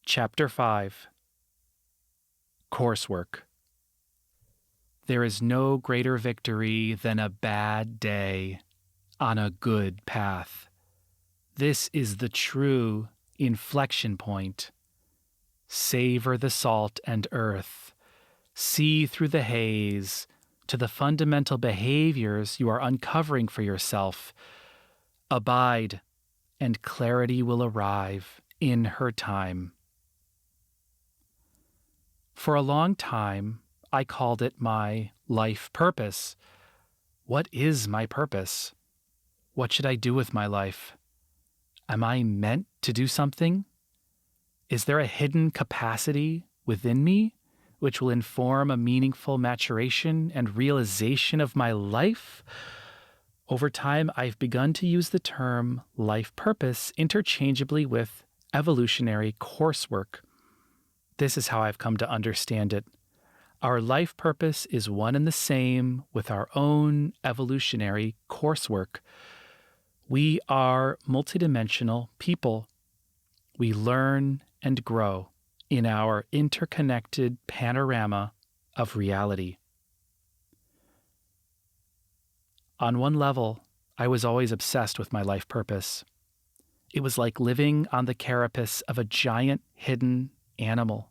Chapter 5 Coursework. There is no greater victory than a bad day on a good path. This is the true inflection point. Savor the salt and earth. See through the haze to the fundamental behaviors you are uncovering for yourself. Abide, and clarity will arrive in her time. For a long time, I called it my life purpose. What is my purpose? What should I do with my life? Am I meant to do something? Is there a hidden capacity within me which will inform a meaningful maturation and realization of my life? Over time, I've begun to use the term life purpose interchangeably with evolutionary coursework. This is how I've come to understand it. Our life purpose is one and the same with our own evolutionary coursework. We are multidimensional people. We learn and grow in our interconnected panorama of reality. On one level, I was always obsessed with my life purpose. It was like living on the carapace of a giant hidden animal.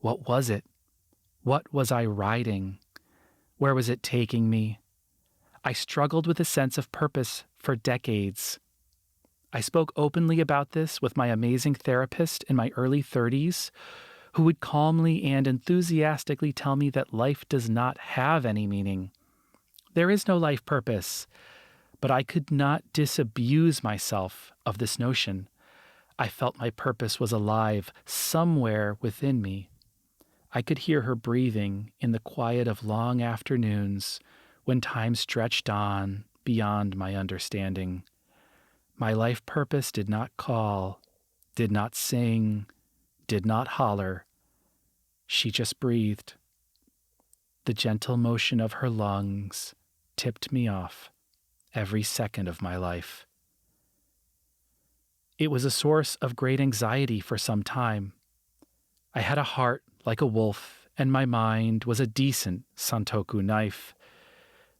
What was it? What was I riding? Where was it taking me? I struggled with a sense of purpose for decades. I spoke openly about this with my amazing therapist in my early 30s, who would calmly and enthusiastically tell me that life does not have any meaning. There is no life purpose, but I could not disabuse myself of this notion. I felt my purpose was alive somewhere within me. I could hear her breathing in the quiet of long afternoons when time stretched on beyond my understanding. My life purpose did not call, did not sing, did not holler. She just breathed. The gentle motion of her lungs tipped me off every second of my life. It was a source of great anxiety for some time. I had a heart like a wolf, and my mind was a decent santoku knife.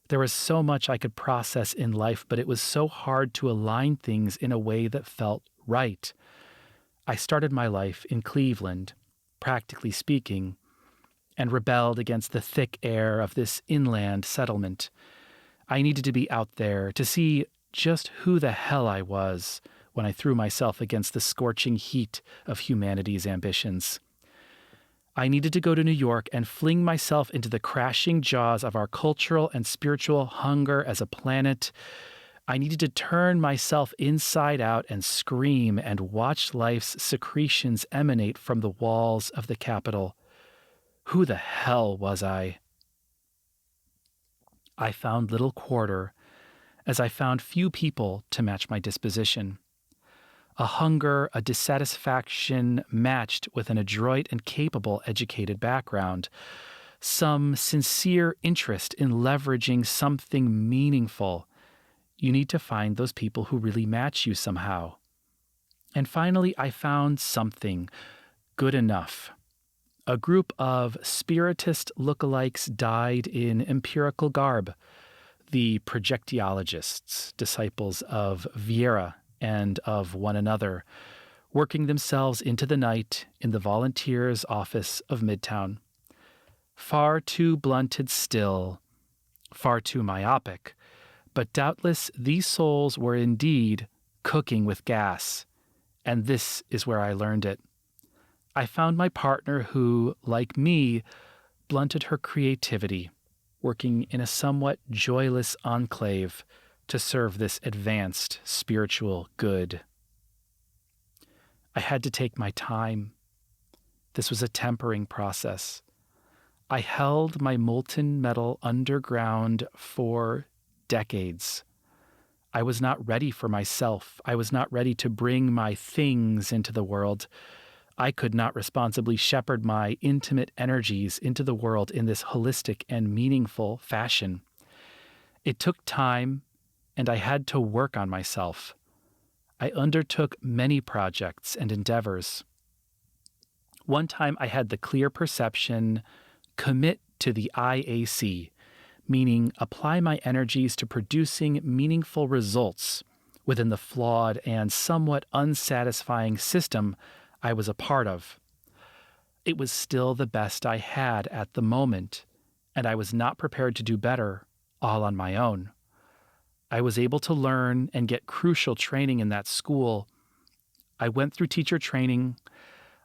There was so much I could process in life, but it was so hard to align things in a way that felt right. I started my life in Cleveland, practically speaking, and rebelled against the thick air of this inland settlement. I needed to be out there to see just who the hell I was when I threw myself against the scorching heat of humanity's ambitions. I needed to go to New York and fling myself into the crashing jaws of our cultural and spiritual hunger as a planet. I needed to turn myself inside out and scream and watch life's secretions emanate from the walls of the Capitol. Who the hell was I? I found little quarter, as I found few people to match my disposition. A hunger, a dissatisfaction matched with an adroit and capable educated background, some sincere interest in leveraging something meaningful. You need to find those people who really match you somehow. And finally, I found something good enough. A group of spiritist lookalikes dyed in empirical garb, the projectiologists, disciples of Vieira and of one another, working themselves into the night in the volunteers' office of Midtown. Far too blunted still, far too myopic, but doubtless these souls were indeed cooking with gas, and this is where I learned it. I found my partner who, like me, blunted her creativity, working in a somewhat joyless enclave to serve this advanced spiritual good. I had to take my time. This was a tempering process. I held my molten metal underground for decades. I was not ready for myself. I was not ready to bring my things into the world. I could not responsibly shepherd my intimate energies into the world in this holistic and meaningful fashion. It took time, and I had to work on myself. I undertook many projects and endeavors. One time I had the clear perception, commit to the IAC, meaning apply my energies to producing meaningful results within the flawed and somewhat unsatisfying system I was a part of. It was still the best I had at the moment, and I was not prepared to do better all on my own. I was able to learn and get crucial training in that school. I went through teacher training.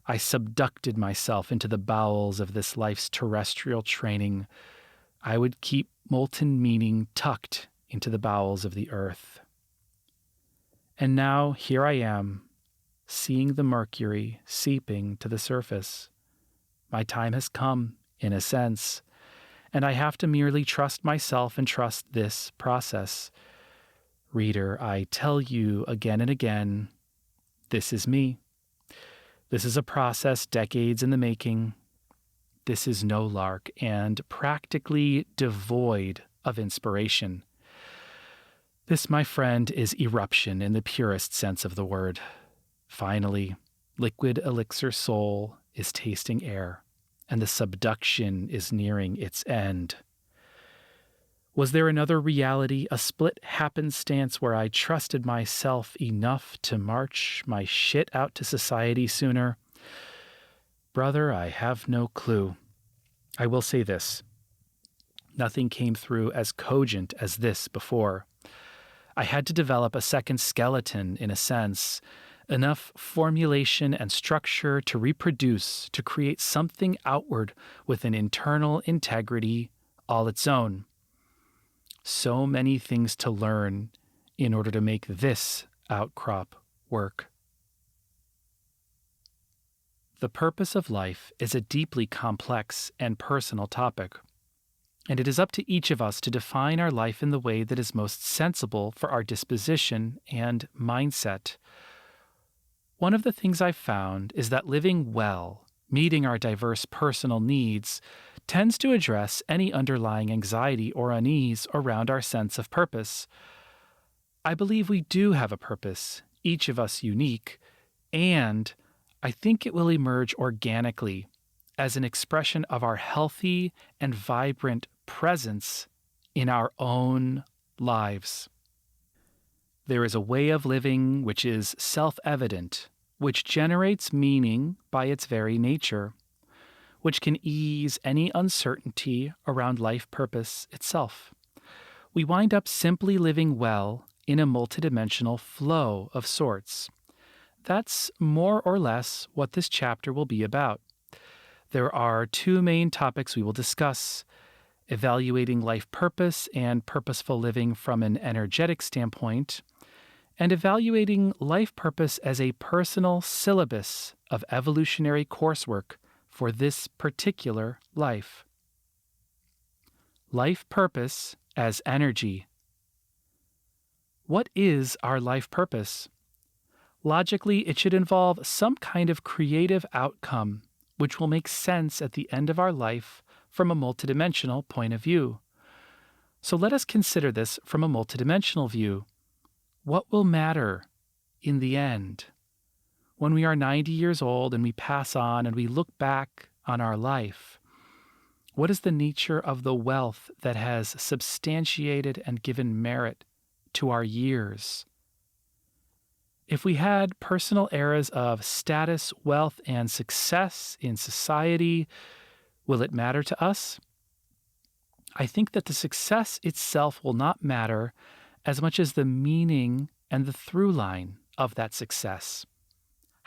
I subducted myself into the bowels of this life's terrestrial training. I would keep molten meaning tucked into the bowels of the earth. And now here I am, seeing the mercury seeping to the surface. My time has come, in a sense, and I have to merely trust myself and trust this process. Reader, I tell you again and again, this is me. This is a process decades in the making. This is no lark and practically devoid of inspiration. This, my friend, is eruption in the purest sense of the word. Finally, liquid elixir soul is tasting air, and the subduction is nearing its end. Was there another reality, a split happenstance where I trusted myself enough to march my shit out to society sooner? Brother, I have no clue. I will say this. Nothing came through as cogent as this before. I had to develop a second skeleton, in a sense, enough formulation and structure to reproduce, to create something outward with an internal integrity all its own. So many things to learn in order to make this outcrop work. The purpose of life is a deeply complex and personal topic, and it is up to each of us to define our life in the way that is most sensible for our disposition and mindset. One of the things I've found is that living well, meeting our diverse personal needs, tends to address any underlying anxiety or unease around our sense of purpose. I believe we do have a purpose, each of us unique, and I think it will emerge organically as an expression of our healthy and vibrant presence in our own lives. There is a way of living which is self-evident, which generates meaning by its very nature, which can ease any uncertainty around life purpose itself. We wind up simply living well in a multidimensional flow of sorts. That's more or less what this chapter will be about. There are two main topics we will discuss: evaluating life purpose and purposeful living from an energetic standpoint, and evaluating life purpose as a personal syllabus of evolutionary coursework for this particular life. Life purpose as energy. What is our life purpose? Logically, it should involve some kind of creative outcome which will make sense at the end of our life from a multidimensional point of view. So let us consider this from a multidimensional view. What will matter in the end? When we are 90 years old and we pass on and we look back on our life, what is the nature of the wealth that has substantiated and given merit to our years? If we had personal eras of status, wealth, and success in society, will it matter to us? I think that the success itself will not matter as much as the meaning and the through line of that success.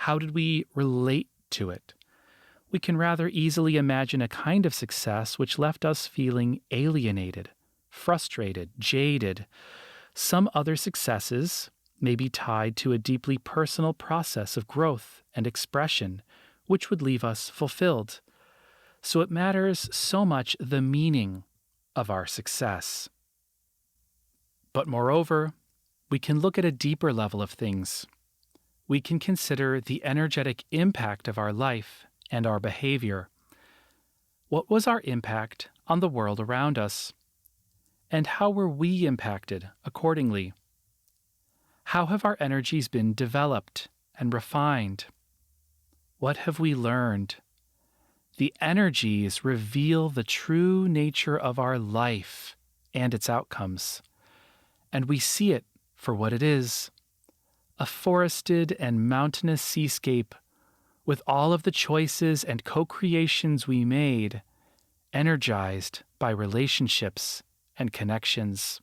How did we relate to it? We can rather easily imagine a kind of success which left us feeling alienated, frustrated, jaded. Some other successes may be tied to a deeply personal process of growth and expression, which would leave us fulfilled. So it matters so much the meaning of our success. But moreover, we can look at a deeper level of things. We can consider the energetic impact of our life and our behavior. What was our impact on the world around us? And how were we impacted accordingly? How have our energies been developed and refined? What have we learned The energies reveal the true nature of our life and its outcomes, and we see it for what it is, a forested and mountainous seascape with all of the choices and co-creations we made, energized by relationships and connections.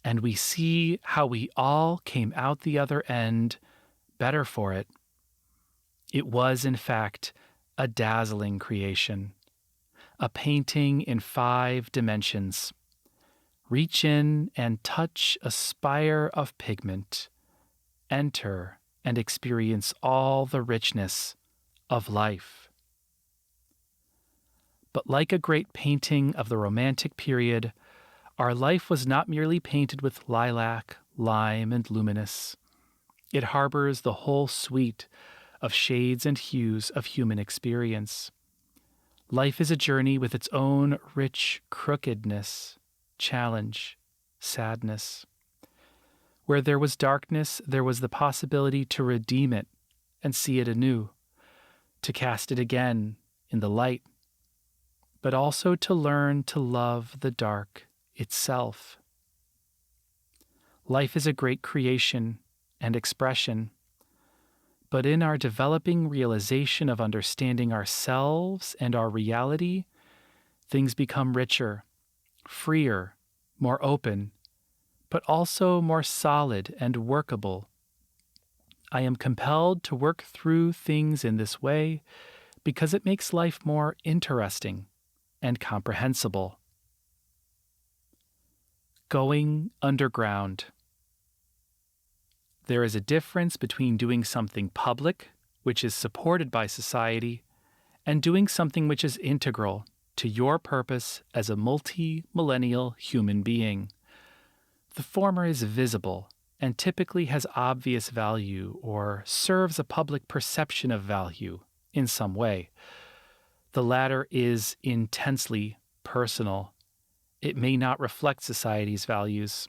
And we see how we all came out the other end better for it. It was, in fact, a dazzling creation, a painting in 5 dimensions. Reach in and touch a spire of pigment. Enter and experience all the richness of life. But like a great painting of the Romantic period, our life was not merely painted with lilac, lime, and luminous. It harbors the whole suite of shades and hues of human experience. Life is a journey with its own rich crookedness, challenge, sadness. Where there was darkness, there was the possibility to redeem it and see it anew, to cast it again in the light, but also to learn to love the dark itself. Life is a great creation and expression, but in our developing realization of understanding ourselves and our reality, things become richer, freer, more open, but also more solid and workable. I am compelled to work through things in this way because it makes life more interesting and comprehensible. Going underground. There is a difference between doing something public, which is supported by society, and doing something which is integral to your purpose as a multi-millennial human being. The former is visible and typically has obvious value or serves a public perception of value in some way. The latter is intensely personal. It may not reflect society's values.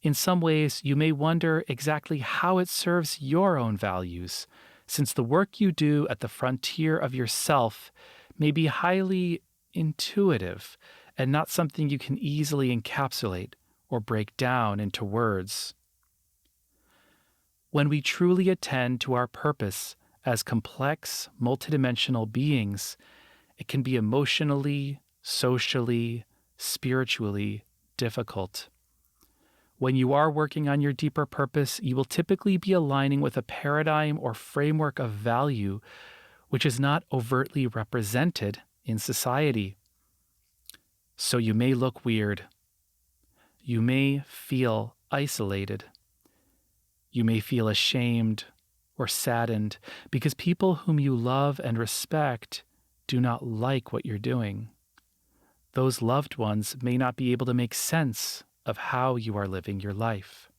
In some ways, you may wonder exactly how it serves your own values, since the work you do at the frontier of yourself may be highly intuitive and not something you can easily encapsulate or break down into words. When we truly attend to our purpose as complex, multidimensional beings, it can be emotionally, socially, spiritually difficult. When you are working on your deeper purpose, you will typically be aligning with a paradigm or framework of value which is not overtly represented in society. So you may look weird. You may feel isolated. You may feel ashamed or saddened because people whom you love and respect do not like what you're doing. Those loved ones may not be able to make sense of how you are living your life.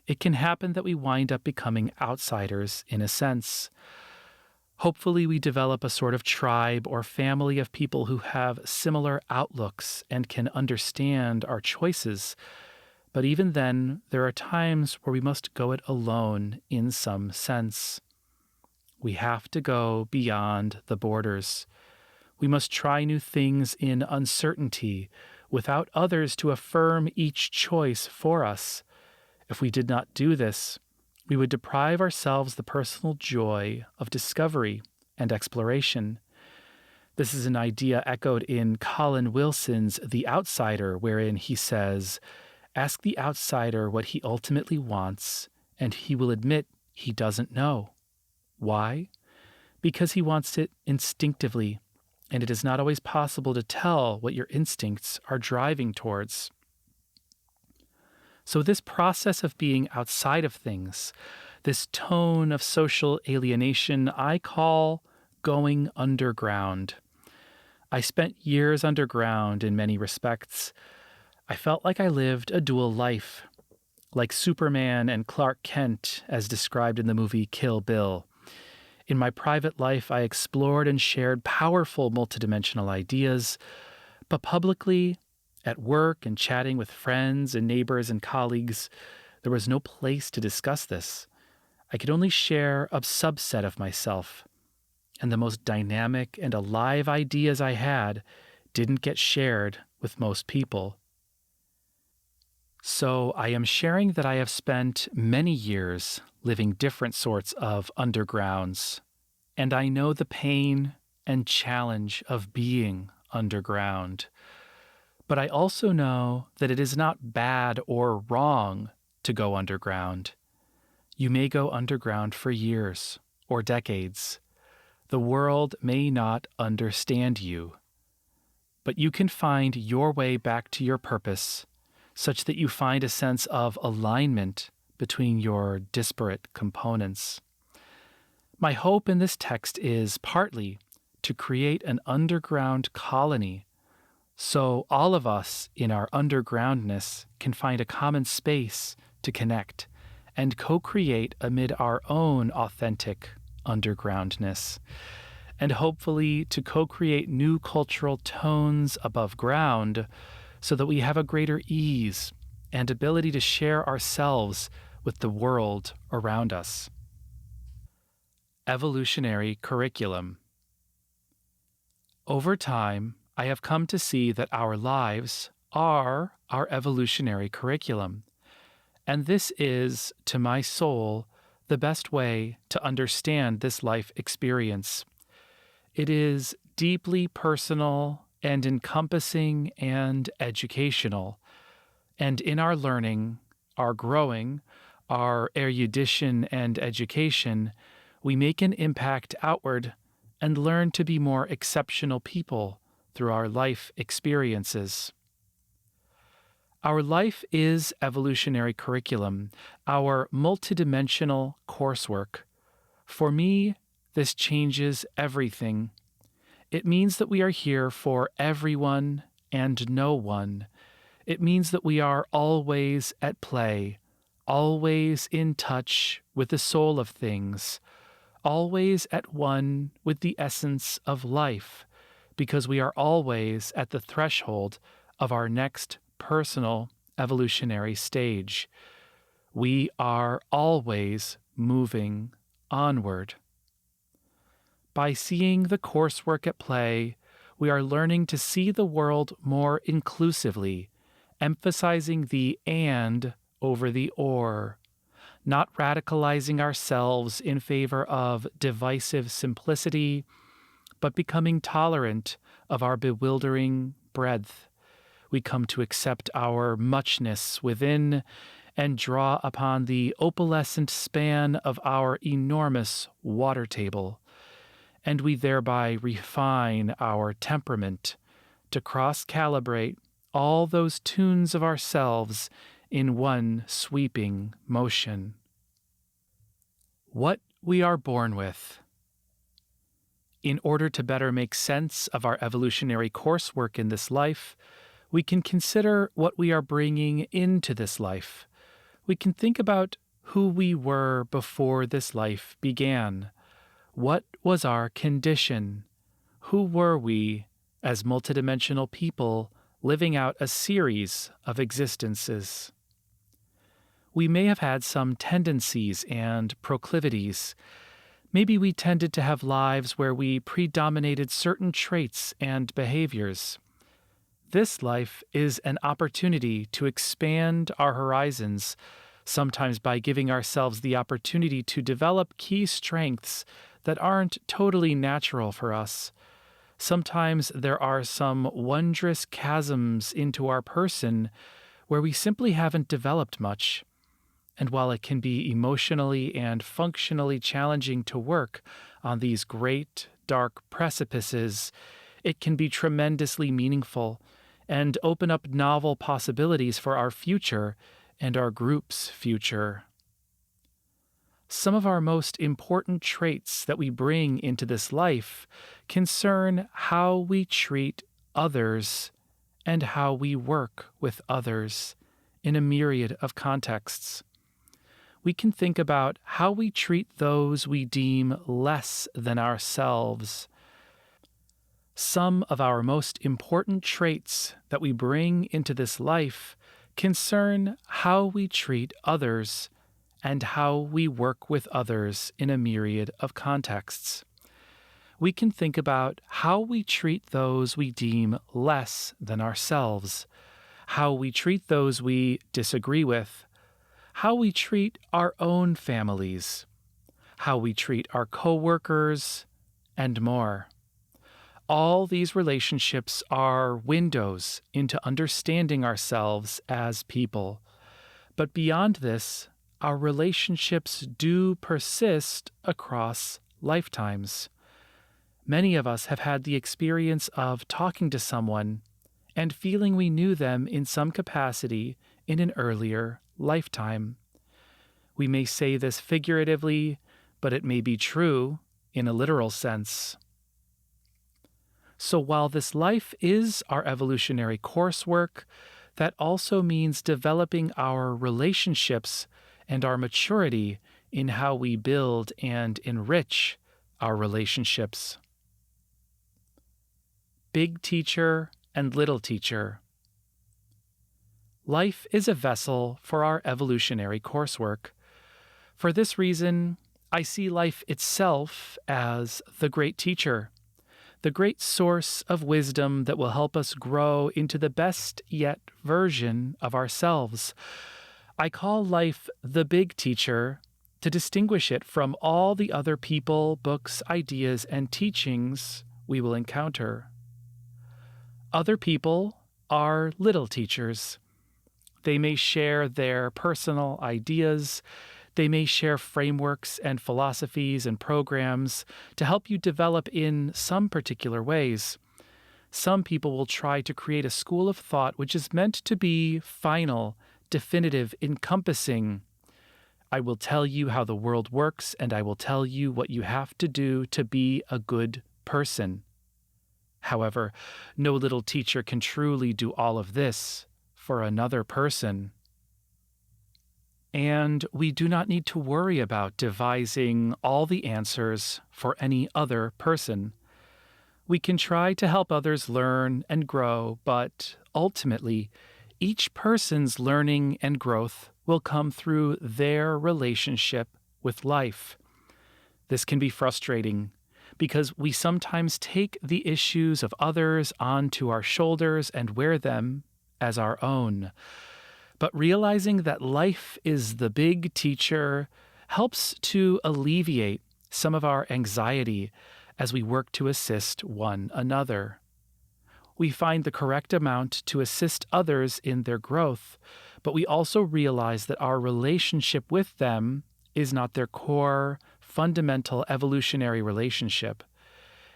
It can happen that we wind up becoming outsiders in a sense. Hopefully we develop a sort of tribe or family of people who have similar outlooks and can understand our choices. But even then, there are times where we must go it alone in some sense. We have to go beyond the borders. We must try new things in uncertainty without others to affirm each choice for us. If we did not do this, we would deprive ourselves the personal joy of discovery and exploration. This is an idea echoed in Colin Wilson's The Outsider, wherein he says, "Ask the outsider what he ultimately wants, and he will admit he doesn't know. Why? Because he wants it instinctively, and it is not always possible to tell what your instincts are driving towards." So this process of being outside of things, this tone of social alienation, I call going underground. I spent years underground in many respects. I felt like I lived a dual life, like Superman and Clark Kent as described in the movie Kill Bill. In my private life, I explored and shared powerful multidimensional ideas, but publicly, at work and chatting with friends and neighbors and colleagues, there was no place to discuss this. I could only share a subset of myself. and the most dynamic and alive ideas I had didn't get shared with most people. So I am sharing that I have spent many years living different sorts of undergrounds, and I know the pain and challenge of being underground. But I also know that it is not bad or wrong to go underground. You may go underground for years or decades. The world may not understand you, but you can find your way back to your purpose such that you find a sense of alignment between your disparate components. My hope in this text is partly to create an underground colony so all of us in our undergroundness can find a common space to connect and co-create amid our own authentic undergroundness, and hopefully to co-create new cultural tones above ground so that we have a greater ease and ability to share ourselves with the world around us. Evolutionary Curriculum. Over time, I have come to see that our lives are our evolutionary curriculum, and this is, to my soul, the best way to understand this life experience. It is deeply personal and encompassing and educational, and in our learning, our growing, our erudition and education, we make an impact outward and learn to be more exceptional people through our life experiences. Our life is evolutionary curriculum, our multidimensional coursework. For me, this changes everything. It means that we are here for everyone and no one. It means that we are always at play, always in touch with the soul of things, always at one with the essence of life, because we are always at the threshold of our next personal evolutionary stage. We are always moving onward. By seeing the coursework at play, we are learning to see the world more inclusively, emphasizing the and over the or, not radicalizing ourselves in favor of divisive simplicity, but becoming tolerant of our bewildering breadth. We come to accept our muchness within and draw upon the opalescent span of our enormous water table, and we thereby refine our temperament to cross-calibrate all those tunes of ourselves in one sweeping motion. What we are born with. In order to better make sense of our evolutionary coursework in this life, we can consider what we are bringing into this life. We can think about who we were before this life began. What was our condition? Who were we as multidimensional people living out a series of existences? We may have had some tendencies and proclivities. Maybe we tended to have lives where we predominated certain traits and behaviors. This life is an opportunity to expand our horizons, sometimes by giving ourselves the opportunity to develop key strengths that aren't totally natural for us. Sometimes there are some wondrous chasms into our person where we simply haven't developed much. And while it can be emotionally and functionally challenging to work on these great, dark precipices, it can be tremendously meaningful and open up novel possibilities for our future and our group's future. Some of our most important traits that we bring into this life concern how we treat others and how we work with others in a myriad of contexts. We can think about how we treat those we deem less than ourselves. Some of our most important traits that we bring into this life concern how we treat others and how we work with others in a myriad of contexts. we can think about how we treat those we deem less than ourselves, how we treat those we disagree with, how we treat our own families, how we treat our coworkers, and more. All these relationships are windows into understanding ourselves as people. But beyond this, our relationships do persist across lifetimes. Many of us have had the experience of talking to someone and feeling we knew them in some capacity in an earlier lifetime. We may say this figuratively, but it may be true in a literal sense. So while this life is our evolutionary coursework, that also means developing our relationships and our maturity in how we build and enrich our relationships. Big teacher and little teacher. Life is a vessel for our evolutionary coursework. For this reason, I see life itself as the great teacher, the great source of wisdom that will help us grow into the best yet version of ourselves. I call life the big teacher to distinguish it from all the other people, books, ideas, and teachings we will encounter. Other people are little teachers. They may share their personal ideas. They may share frameworks and philosophies and programs to help you develop in some particular ways. Some people will try to create a school of thought which is meant to be final, definitive, encompassing. I will tell you how the world works, and I will tell you what you have to do to be a good person. However, no little teacher can truly do all of this for another person. And we do not need to worry about devising all the answers for any other person. We can try to help others learn and grow, but ultimately, each person's learning and growth will come through their relationship with life. This can be frustrating because we sometimes take the issues of others onto our shoulders and wear them as our own. But realizing that life is the big teacher helps to alleviate some of our anxiety as we work to assist one another. We find the correct amount to assist others in their growth, but we also realize that our relationship with them is not their core, fundamental evolutionary relationship.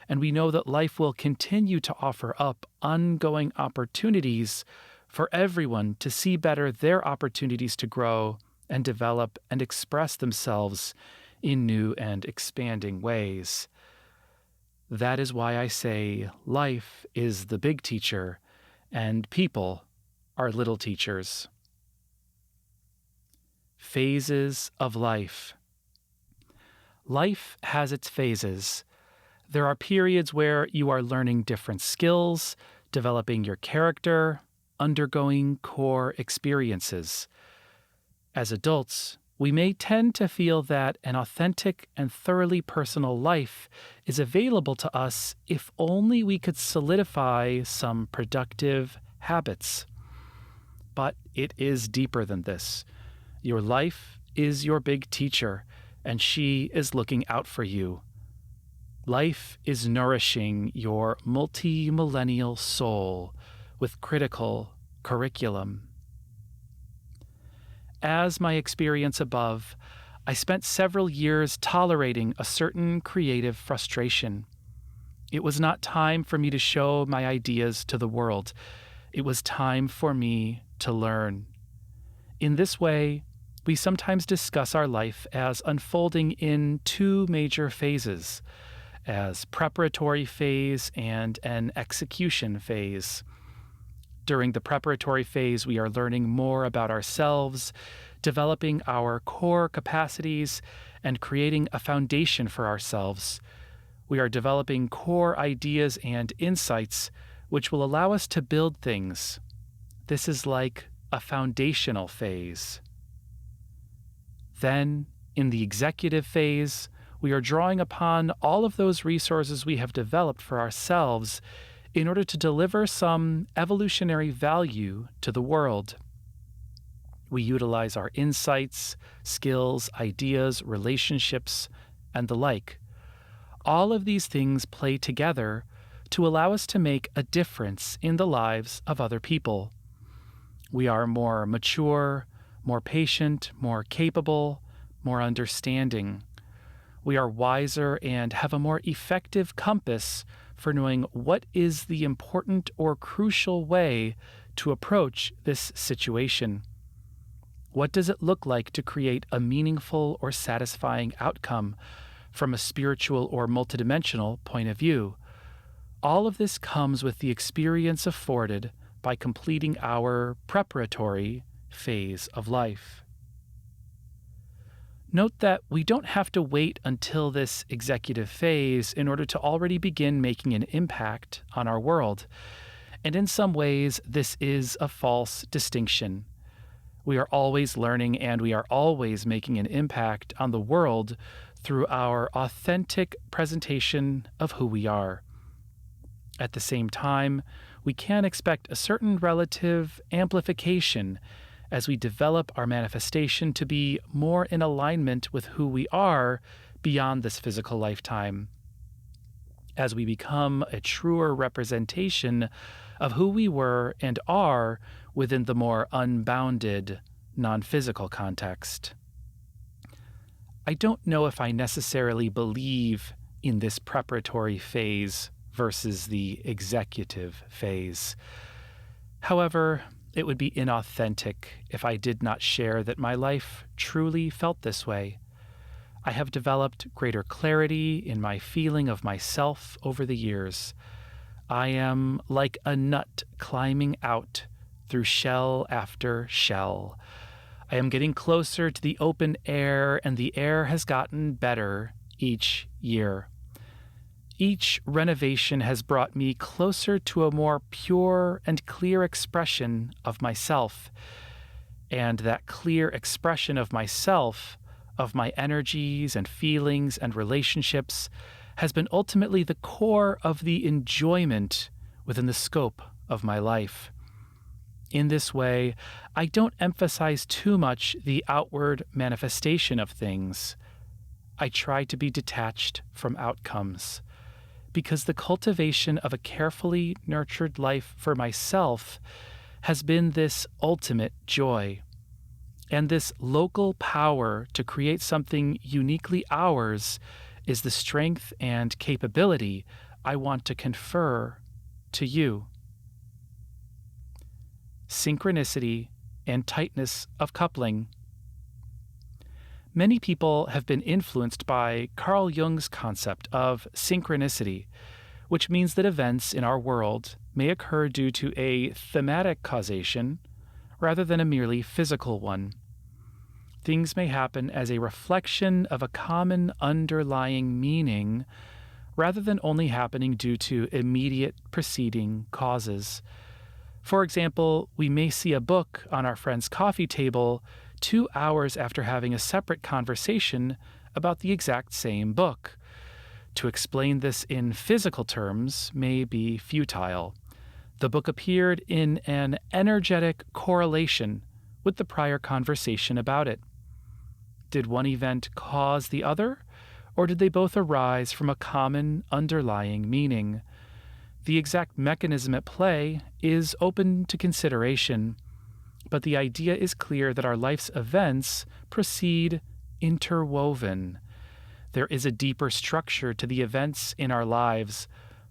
And we know that life will continue to offer up ongoing opportunities for everyone to see better their opportunities to grow and develop and express themselves in new and expanding ways. That is why I say life is the big teacher and people are little teachers. Phases of life. Life has its phases. There are periods where you are learning different skills, developing your character, undergoing core experiences. As adults, we may tend to feel that an authentic and thoroughly personal life is available to us if only we could solidify some productive habits. But it is deeper than this. Your life is your big teacher, and she is looking out for you. Life is nourishing your multi-millennial soul with critical curriculum. As my experience above, I spent several years tolerating a certain creative frustration. It was not time for me to show my ideas to the world. It was time for me to learn. In this way, we sometimes discuss our life as unfolding in two major phases, as preparatory phase and an execution phase. During the preparatory phase, we are learning more about ourselves, developing our core capacities, and creating a foundation for ourselves. We are developing core ideas and insights which will allow us to build things. This is like a foundational phase. Then, in the executive phase, We are drawing upon all of those resources we have developed for ourselves in order to deliver some evolutionary value to the world. We utilize our insights, skills, ideas, relationships, and the like. All of these things play together to allow us to make a difference in the lives of other people. We are more mature, more patient, more capable, more understanding. We are wiser and have a more effective compass for knowing what is the important or crucial way to approach this situation. What does it look like to create a meaningful or satisfying outcome from a spiritual or multidimensional point of view? All of this comes with the experience afforded by completing our preparatory phase of life. Note that we don't have to wait until this executive phase in order to already begin making an impact on our world. And in some ways, this is a false distinction. We are always learning and we are always making an impact on the world through our authentic presentation of who we are. At the same time, we can expect a certain relative amplification as we develop our manifestation to be more in alignment with who we are beyond this physical lifetime. As we become a truer representation of who we were and are within the more unbounded, non-physical context. I don't know if I necessarily believe in this preparatory phase versus the executive phase. However, it would be inauthentic if I did not share that my life truly felt this way. I have developed greater clarity in my feeling of myself over the years. I am like a nut climbing out through shell after shell. I am getting closer to the open air, and the air has gotten better each year. Each renovation has brought me closer to a more pure and clear expression of myself. And that clear expression of myself, of my energies and feelings and relationships, has been ultimately the core of the enjoyment within the scope of my life. In this way, I don't emphasize too much the outward manifestation of things. I try to be detached from outcomes, because the cultivation of a carefully nurtured life for myself has been this ultimate joy. And this local power to create something uniquely ours is the strength and capability I want to confer to you. Synchronicity and tightness of coupling. Many people have been influenced by Carl Jung's concept of synchronicity, which means that events in our world may occur due to a thematic causation rather than a merely physical one. Things may happen as a reflection of a common underlying meaning rather than only happening due to immediate preceding causes. For example, we may see a book on our friend's coffee table 2 hours after having a separate conversation about the exact same book. To explain this in physical terms may be futile. The book appeared in an energetic correlation with the prior conversation about it. Did one event cause the other, or did they both arise from a common underlying meaning? The exact mechanism at play is open to consideration, but the idea is clear that our life's events proceed interwoven. There is a deeper structure to the events in our lives,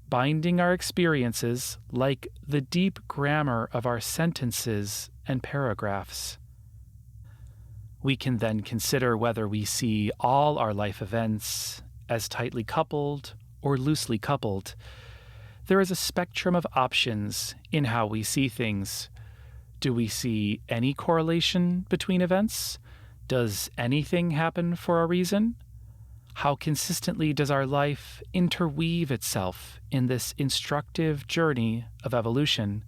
binding our experiences like the deep grammar of our sentences and paragraphs. We can then consider whether we see all our life events as tightly coupled or loosely coupled. There is a spectrum of options in how we see things. Do we see any correlation between events? Does anything happen for a reason? How consistently does our life interweave itself in this instructive journey of evolution?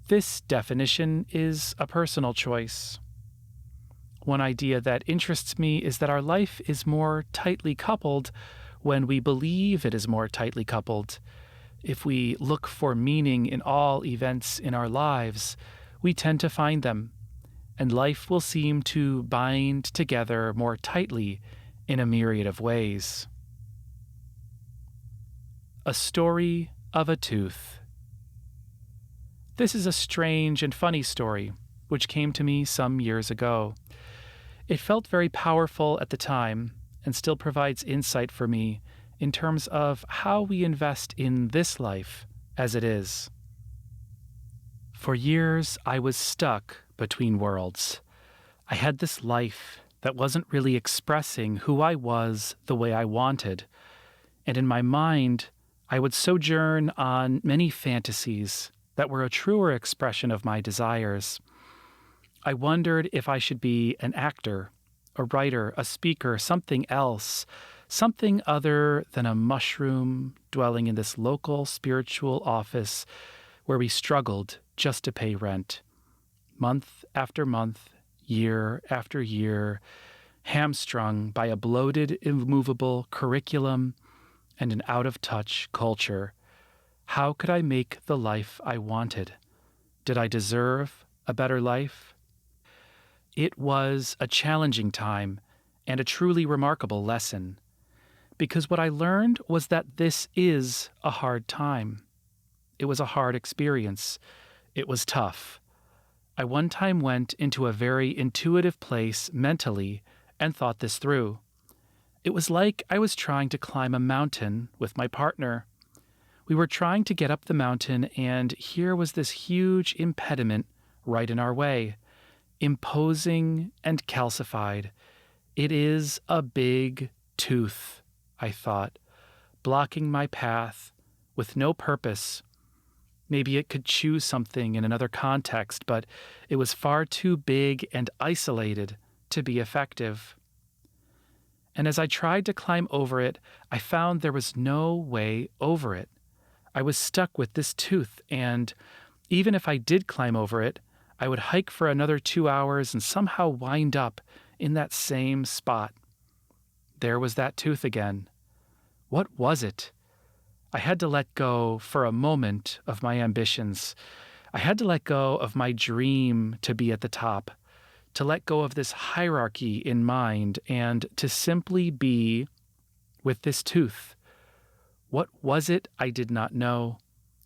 This definition is a personal choice. One idea that interests me is that our life is more tightly coupled when we believe it is more tightly coupled. If we look for meaning in all events in our lives, we tend to find them, and life will seem to bind together more tightly in a myriad of ways. A story of a tooth. This is a strange and funny story, which came to me some years ago. It felt very powerful at the time, and still provides insight for me in terms of how we invest in this life as it is. For years, I was stuck between worlds. I had this life that wasn't really expressing who I was the way I wanted, and in my mind, I would sojourn on many fantasies that were a truer expression of my desires. I wondered if I should be an actor, a writer, a speaker, something else, something other than a mushroom dwelling in this local spiritual office where we struggled just to pay rent. Month after month, year after year, hamstrung by a bloated, immovable curriculum and an out-of-touch culture. How could I make the life I wanted? Did I deserve a better life? It was a challenging time and a truly remarkable lesson, because what I learned was that this is a hard time. It was a hard experience. It was tough. I one time went into a very intuitive place mentally and thought this through. It was like I was trying to climb a mountain with my partner. We were trying to get up the mountain, and here was this huge impediment right in our way, imposing and calcified. It is a big tooth, I thought, blocking my path with no purpose. Maybe it could choose something in another context, but it was far too big and isolated to be effective. And as I tried to climb over it, I found there was no way over it. I was stuck with this tooth, and even if I did climb over it, I would hike for another 2 hours and somehow wind up in that same spot. There was that tooth again. What was it? I had to let go for a moment of my ambitions. I had to let go of my dream to be at the top, to let go of this hierarchy in mind, and to simply be with this tooth. What was it? I did not know.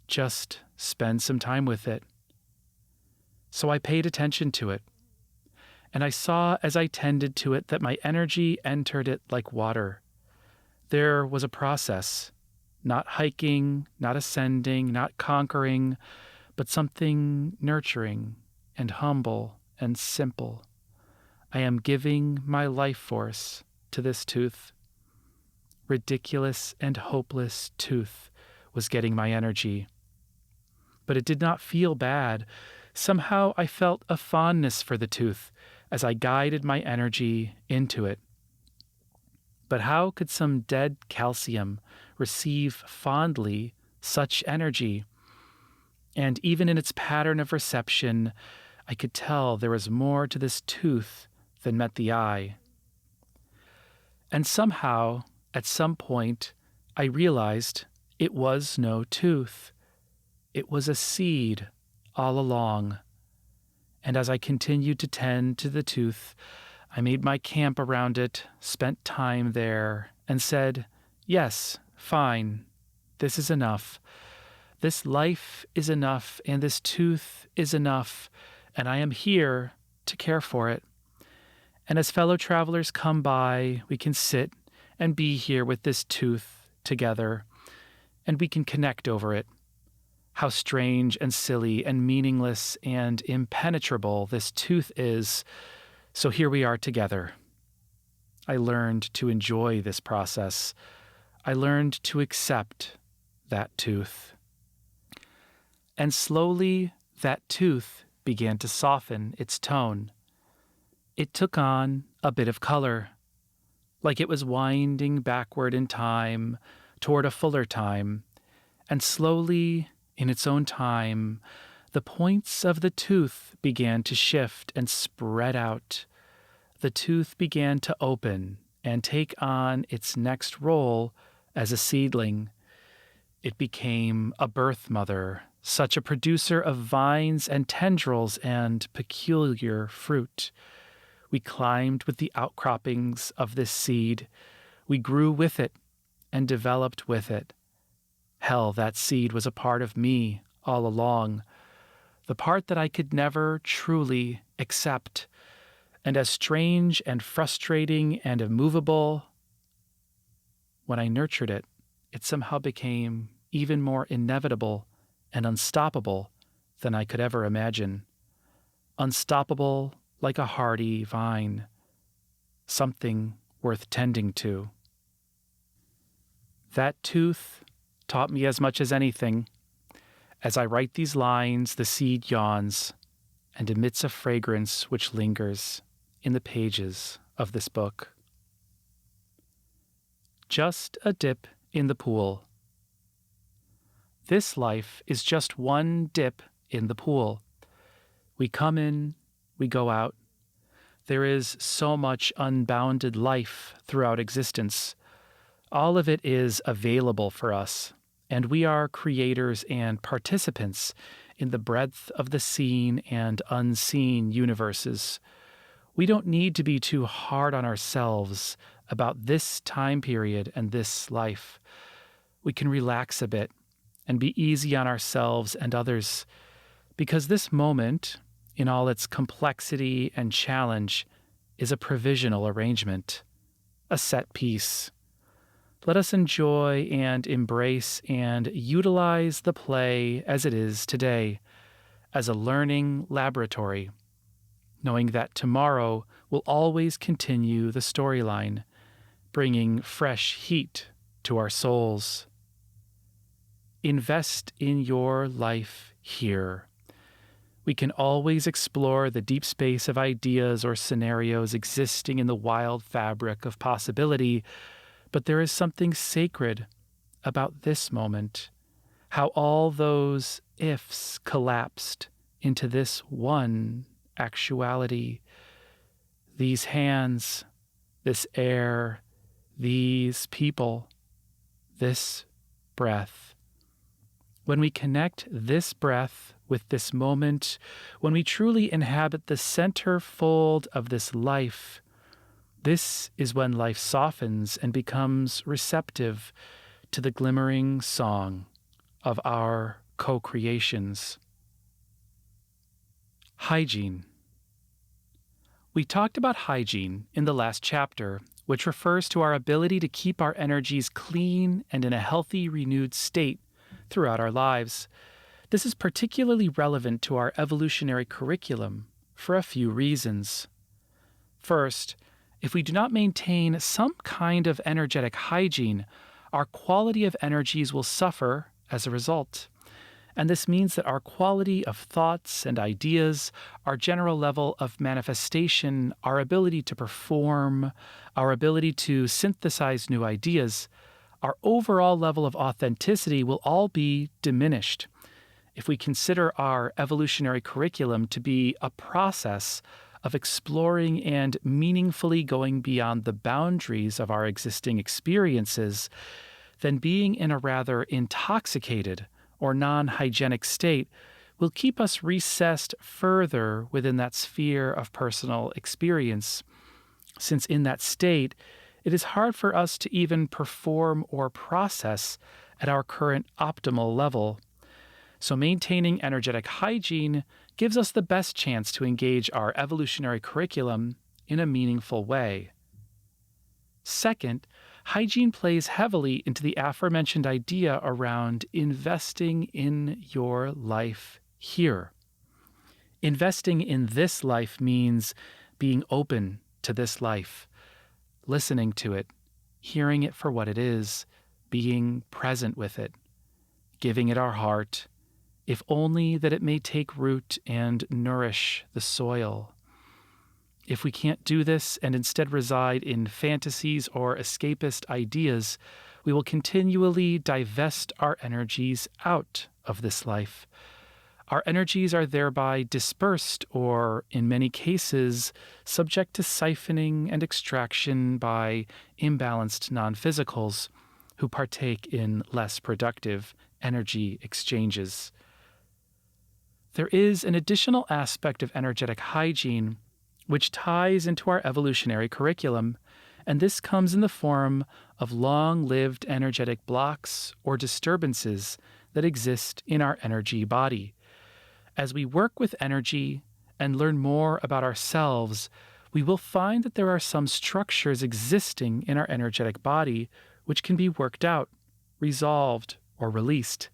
Just spend some time with it. So I paid attention to it, and I saw as I tended to it that my energy entered it like water. There was a process, not hiking, not ascending, not conquering, but something nurturing and humble and simple. I am giving my life force to this tooth. Ridiculous and hopeless tooth was getting my energy. But it did not feel bad. Somehow I felt a fondness for the tooth as I guided my energy into it. But how could some dead calcium receive fondly such energy? And even in its pattern of reception, I could tell there was more to this tooth than met the eye. And somehow, at some point, I realized it was no tooth. It was a seed all along. And as I continued to tend to the tooth, I made my camp around it, spent time there, and said, yes, fine, this is enough. This life is enough, and this tooth is enough, and I am here to care for it. And as fellow travelers come by, we can sit and be here with this tooth together, and we can connect over it. How strange and silly and meaningless and impenetrable this tooth is. So here we are together. I learned to enjoy this process. I learned to accept that tooth. And slowly, that tooth began to soften its tone. It took on a bit of color, like it was winding backward in time toward a fuller time, and slowly, in its own time, the points of the tooth began to shift and spread out. the tooth began to open and take on its next role as a seedling. It became a birth mother, such a producer of vines and tendrils and peculiar fruit. We climbed with the outcroppings of this seed. We grew with it and developed with it. Hell, that seed was a part of me all along, the part that I could never truly accept. And as strange and frustrating and immovable, when I nurtured it, it somehow became even more inevitable and unstoppable than I could ever imagine. Unstoppable like a hardy vine, something worth tending to. That tooth taught me as much as anything. As I write these lines, the seed yawns and emits a fragrance which lingers in the pages of this book. Just a dip in the pool. This life is just one dip in the pool. We come in, we go out. There is so much unbounded life throughout existence. All of it is available for us, and we are creators and participants in the breadth of the seen and unseen universes. We don't need to be too hard on ourselves about this time period and this life. We can relax a bit and be easy on ourselves and others, because this moment, in all its complexity and challenge, is a provisional arrangement, a set piece. Let us enjoy and embrace and utilize the play as it is today, as a learning laboratory, knowing that tomorrow will always continue the storyline, bringing fresh heat to our souls. Invest in your life here. We can always explore the deep space of ideas or scenarios existing in the wild fabric of possibility, but there is something sacred about this moment, how all those ifs collapsed into this one actuality. These hands, this air, these people, this breath. When we connect this breath with this moment, when we truly inhabit the center fold of this life, this is when life softens and becomes receptive to the glimmering song of our co-creations. Hygiene. We talked about hygiene in the last chapter, which refers to our ability to keep our energies clean and in a healthy, renewed state throughout our lives. This is particularly relevant to our evolutionary curriculum for a few reasons. First, if we do not maintain some kind of energetic hygiene, our quality of energies will suffer as a result. And this means that our quality of thoughts and ideas, our general level of manifestation, our ability to perform, our ability to synthesize new ideas, our overall level of authenticity will all be diminished. If we consider our evolutionary curriculum to be a process of exploring and meaningfully going beyond the boundaries of our existing experiences, then being in a rather intoxicated or non-hygienic state will keep us recessed further within that sphere of personal experience, since in that state, it is hard for us to even perform or process at our current optimal level. So maintaining energetic hygiene gives us the best chance to engage our evolutionary curriculum in a meaningful way. Second, hygiene plays heavily into the aforementioned idea around investing in your life here. Investing in this life means being open to this life, listening to it, hearing it for what it is, being present with it, giving it our heart, if only that it may take root and nourish the soil. If we can't do this and instead reside in fantasies or escapist ideas, we will continually divest our energies out of this life. Our energies are thereby dispersed or, in many cases, subject to siphoning and extraction by imbalanced non-physicals who partake in less productive energy exchanges. There is an additional aspect of energetic hygiene which ties into our evolutionary curriculum, and this comes in the form of long-lived energetic blocks or disturbances that exist in our energy body. As we work with energy and learn more about ourselves, we will find that there are some structures existing in our energetic body which can be worked out, resolved, or released.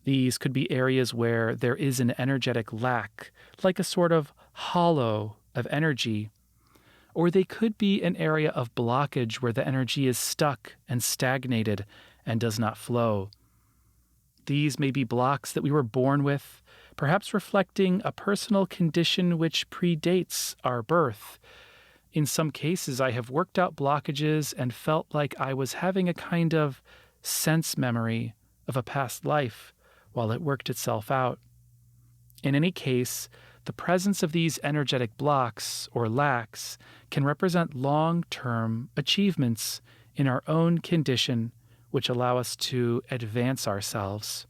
These could be areas where there is an energetic lack, like a sort of hollow of energy. Or they could be an area of blockage where the energy is stuck and stagnated and does not flow. These may be blocks that we were born with, perhaps reflecting a personal condition which predates our birth. In some cases, I have worked out blockages and felt like I was having a kind of sense memory of a past life while it worked itself out. In any case, the presence of these energetic blocks or lacks can represent long-term achievements in our own condition which allow us to advance ourselves.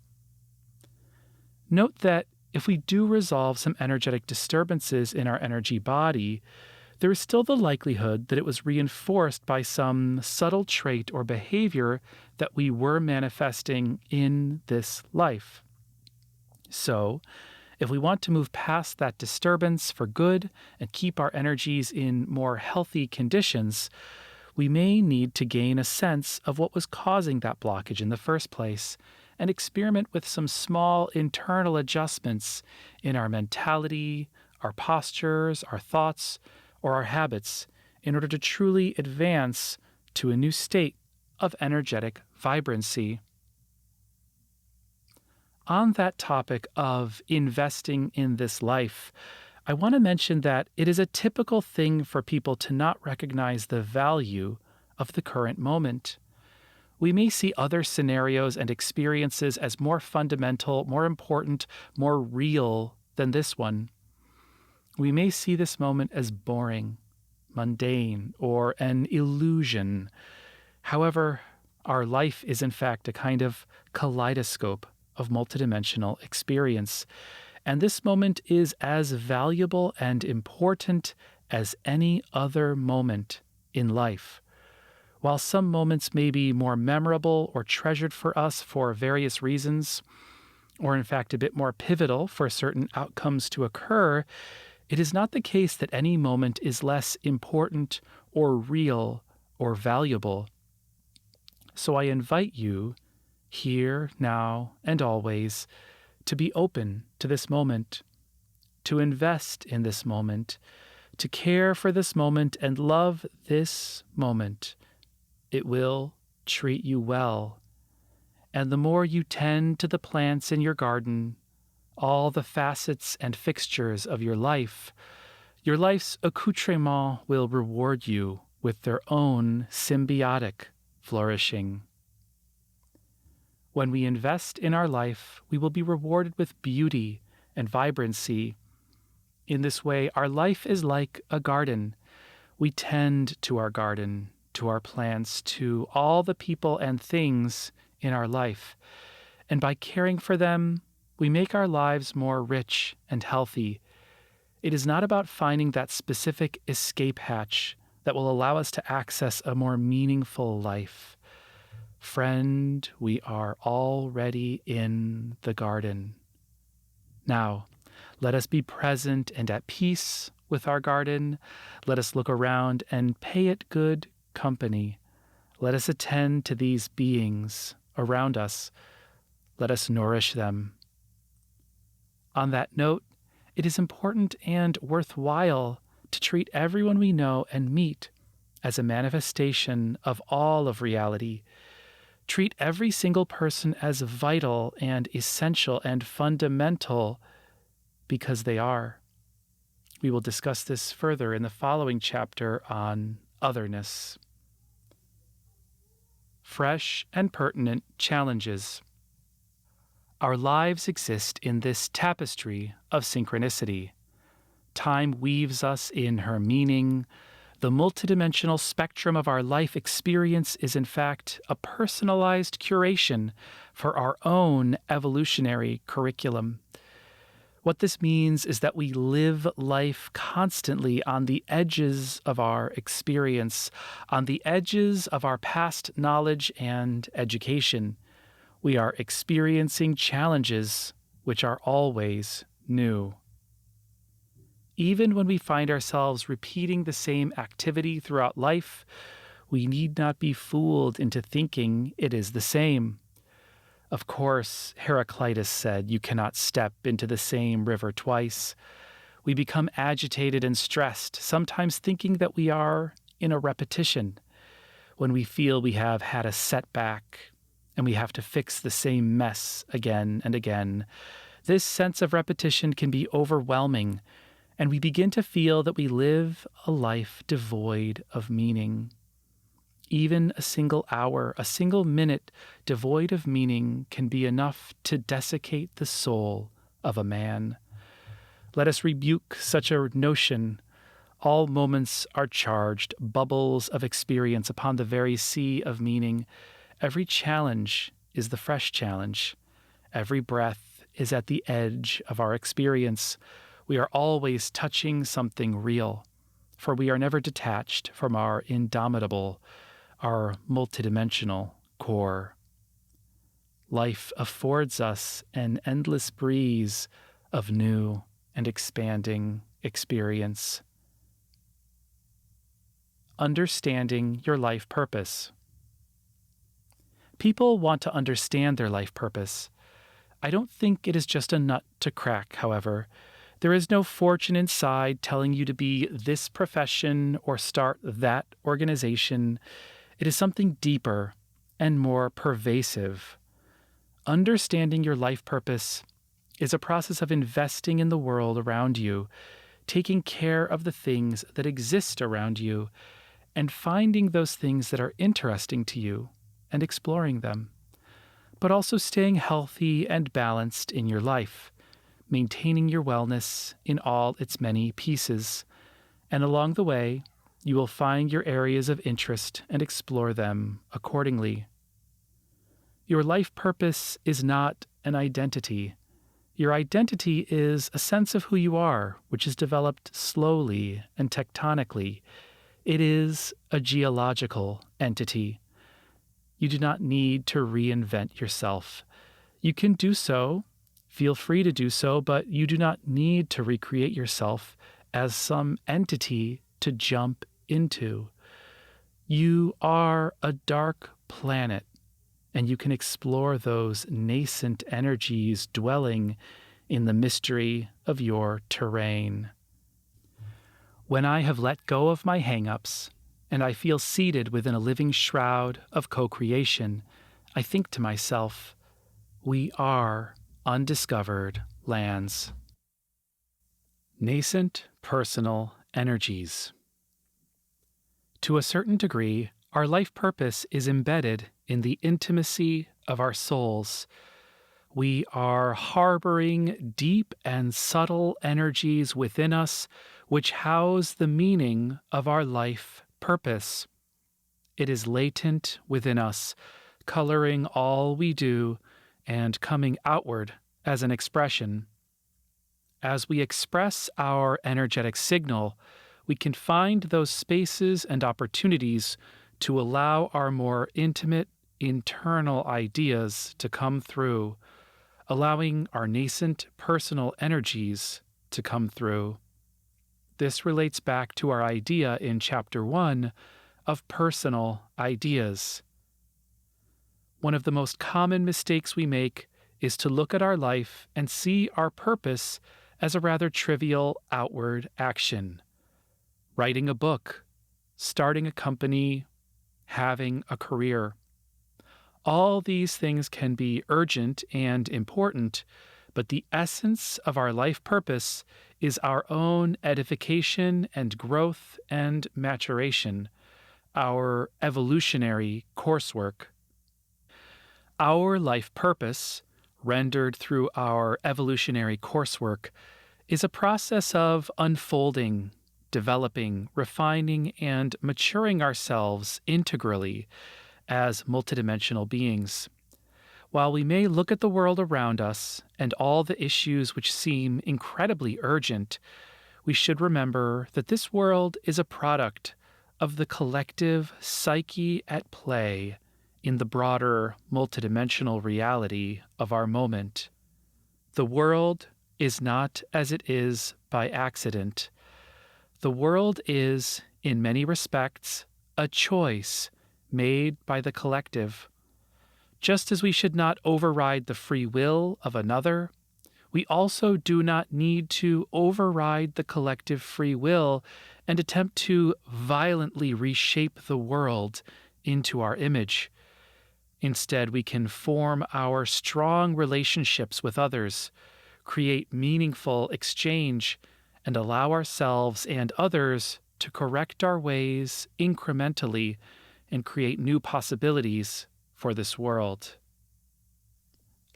Note that if we do resolve some energetic disturbances in our energy body, there is still the likelihood that it was reinforced by some subtle trait or behavior that we were manifesting in this life. So, if we want to move past that disturbance for good and keep our energies in more healthy conditions, we may need to gain a sense of what was causing that blockage in the first place and experiment with some small internal adjustments in our mentality, our postures, our thoughts, or our habits in order to truly advance to a new state of energetic vibrancy. On that topic of investing in this life, I want to mention that it is a typical thing for people to not recognize the value of the current moment. We may see other scenarios and experiences as more fundamental, more important, more real than this one. We may see this moment as boring, mundane, or an illusion. However, our life is in fact a kind of kaleidoscope of multidimensional experience, and this moment is as valuable and important as any other moment in life. While some moments may be more memorable or treasured for us for various reasons, or in fact a bit more pivotal for certain outcomes to occur, it is not the case that any moment is less important or real or valuable. So I invite you, here, now, and always, to be open to this moment, to invest in this moment, to care for this moment and love this moment. It will treat you well. And the more you tend to the plants in your garden, all the facets and fixtures of your life's accoutrement will reward you with their own symbiotic flourishing. When we invest in our life, we will be rewarded with beauty and vibrancy. In this way, our life is like a garden. We tend to our garden, to our plants, to all the people and things in our life. And by caring for them, we make our lives more rich and healthy. It is not about finding that specific escape hatch that will allow us to access a more meaningful life. Friend, we are already in the garden. Now, let us be present and at peace with our garden. Let us look around and pay it good company. Let us attend to these beings around us. Let us nourish them. On that note, it is important and worthwhile to treat everyone we know and meet as a manifestation of all of reality. Treat every single person as vital and essential and fundamental because they are. We will discuss this further in the following chapter on otherness. Fresh and pertinent challenges. Our lives exist in this tapestry of synchronicity. Time weaves us in her meaning. The multidimensional spectrum of our life experience is, in fact, a personalized curation for our own evolutionary curriculum. What this means is that we live life constantly on the edges of our experience, on the edges of our past knowledge and education. We are experiencing challenges which are always new. Even when we find ourselves repeating the same activity throughout life, we need not be fooled into thinking it is the same. Of course, Heraclitus said, "You cannot step into the same river twice." We become agitated and stressed, sometimes thinking that we are in a repetition. When we feel we have had a setback and we have to fix the same mess again and again, this sense of repetition can be overwhelming, and we begin to feel that we live a life devoid of meaning. Even a single hour, a single minute devoid of meaning can be enough to desiccate the soul of a man. Let us rebuke such a notion. All moments are charged, bubbles of experience upon the very sea of meaning. Every challenge is the fresh challenge. Every breath is at the edge of our experience. We are always touching something real, for we are never detached from our indomitable, our multidimensional core. Life affords us an endless breeze of new and expanding experience. Understanding your life purpose. People want to understand their life purpose. I don't think it is just a nut to crack, however. There is no fortune inside telling you to be this profession or start that organization. It is something deeper and more pervasive. Understanding your life purpose is a process of investing in the world around you, taking care of the things that exist around you, and finding those things that are interesting to you and exploring them, but also staying healthy and balanced in your life, maintaining your wellness in all its many pieces, and along the way, you will find your areas of interest and explore them accordingly. Your life purpose is not an identity. Your identity is a sense of who you are, which is developed slowly and tectonically. It is a geological entity. You do not need to reinvent yourself. You can do so, feel free to do so, but you do not need to recreate yourself as some entity to jump into. You are a dark planet, and you can explore those nascent energies dwelling in the mystery of your terrain. When I have let go of my hang-ups, and I feel seated within a living shroud of co-creation, I think to myself, we are undiscovered lands. Nascent personal energies. To a certain degree, our life purpose is embedded in the intimacy of our souls. We are harboring deep and subtle energies within us which house the meaning of our life purpose. It is latent within us, coloring all we do and coming outward as an expression. As we express our energetic signal, we can find those spaces and opportunities to allow our more intimate, internal ideas to come through, allowing our nascent personal energies to come through. This relates back to our idea in Chapter 1 of personal ideas. One of the most common mistakes we make is to look at our life and see our purpose as a rather trivial outward action. Writing a book, starting a company, having a career. All these things can be urgent and important, but the essence of our life purpose is our own edification and growth and maturation, our evolutionary coursework. Our life purpose rendered through our evolutionary coursework, is a process of unfolding, developing, refining, and maturing ourselves integrally as multidimensional beings. While we may look at the world around us and all the issues which seem incredibly urgent, we should remember that this world is a product of the collective psyche at play in the broader multidimensional reality of our moment. The world is not as it is by accident. The world is, in many respects, a choice made by the collective. Just as we should not override the free will of another, we also do not need to override the collective free will and attempt to violently reshape the world into our image. Instead, we can form our strong relationships with others, create meaningful exchange, and allow ourselves and others to correct our ways incrementally and create new possibilities for this world.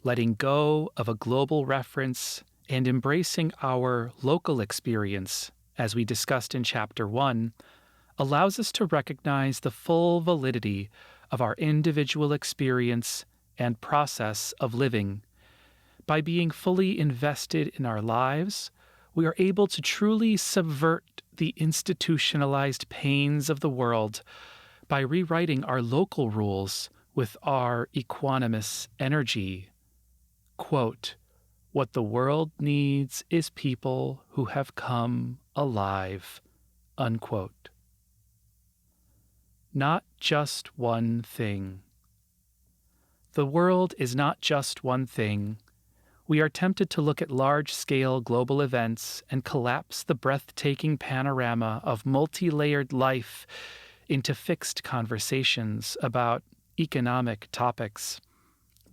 Letting go of a global reference and embracing our local experience, as we discussed in Chapter 1, allows us to recognize the full validity of our individual experience and process of living. By being fully invested in our lives, we are able to truly subvert the institutionalized pains of the world by rewriting our local rules with our equanimous energy. Quote, "What the world needs is people who have come alive." Unquote. Not just one thing. The world is not just one thing. We are tempted to look at large-scale global events and collapse the breathtaking panorama of multi-layered life into fixed conversations about economic topics.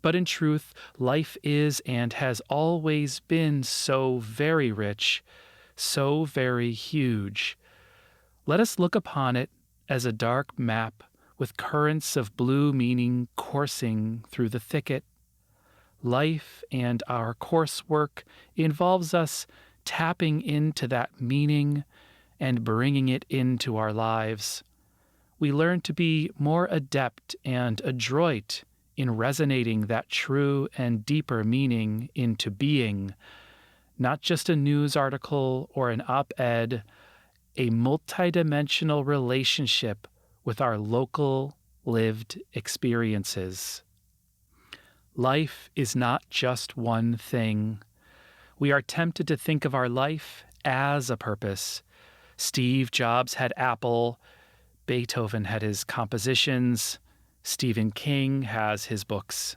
But in truth, life is and has always been so very rich, so very huge. Let us look upon it as a dark map with currents of blue meaning coursing through the thicket. Life and our coursework involves us tapping into that meaning and bringing it into our lives. We learn to be more adept and adroit in resonating that true and deeper meaning into being, not just a news article or an op-ed, a multidimensional relationship with our local lived experiences. Life is not just one thing. We are tempted to think of our life as a purpose. Steve Jobs had Apple, Beethoven had his compositions, Stephen King has his books.